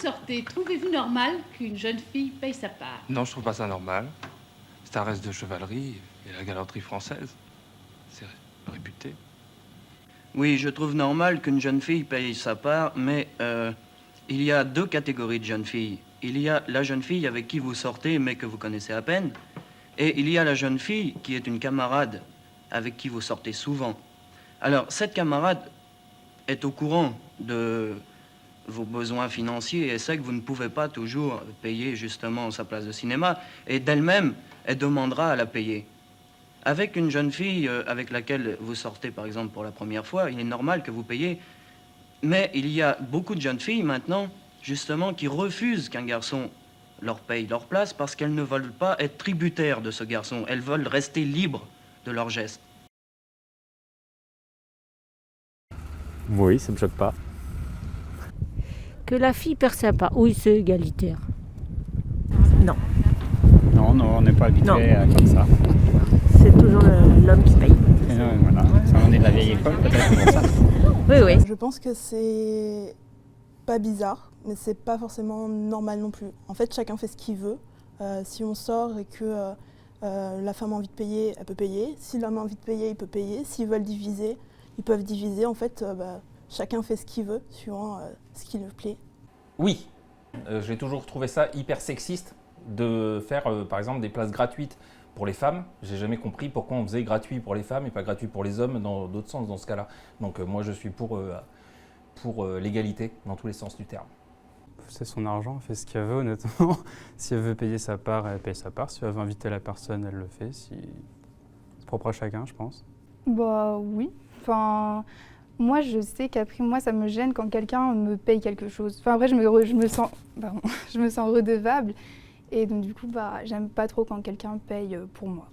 sortez, trouvez-vous normal qu'une jeune fille paye sa part? Non, je trouve pas ça normal. C'est un reste de chevalerie et la galanterie française. C'est réputé. Oui, je trouve normal qu'une jeune fille paye sa part, mais il y a deux catégories de jeunes filles. Il y a la jeune fille avec qui vous sortez, mais que vous connaissez à peine, et il y a la jeune fille qui est une camarade avec qui vous sortez souvent. Alors, cette camarade est au courant de vos besoins financiers et sait que vous ne pouvez pas toujours payer justement sa place de cinéma, et d'elle-même, elle demandera à la payer. Avec une jeune fille avec laquelle vous sortez, par exemple, pour la première fois, il est normal que vous payiez. Mais il y a beaucoup de jeunes filles maintenant, justement, qui refusent qu'un garçon leur paye leur place parce qu'elles ne veulent pas être tributaires de ce garçon. Elles veulent rester libres de leurs gestes. Oui, ça me choque pas. Que la fille perd sa part. Oui, c'est égalitaire. Non. Non, on n'est pas habitué comme ça. C'est toujours l'homme qui paye. Et non, voilà. Ça, on est de la vieille école, peut-être pour ça. Oui, oui. Je pense que c'est pas bizarre, mais c'est pas forcément normal non plus. En fait, chacun fait ce qu'il veut. Si on sort et que la femme a envie de payer, elle peut payer. Si l'homme a envie de payer, il peut payer. S'ils veulent diviser, ils peuvent diviser. En fait, chacun fait ce qu'il veut, suivant ce qui lui plaît. Oui, j'ai toujours trouvé ça hyper sexiste de faire, par exemple, des places gratuites pour les femmes. J'ai jamais compris pourquoi on faisait gratuit pour les femmes et pas gratuit pour les hommes dans d'autres sens dans ce cas-là. Donc moi, je suis pour l'égalité dans tous les sens du terme. C'est son argent, elle fait ce qu'elle veut honnêtement. Si elle veut payer sa part, elle paye sa part. Si elle veut inviter la personne, elle le fait. C'est propre à chacun, je pense. Bah oui. Enfin, moi, je sais qu'après, moi, ça me gêne quand quelqu'un me paye quelque chose. Enfin, après, je me sens redevable. Et donc, du coup, j'aime pas trop quand quelqu'un paye pour moi.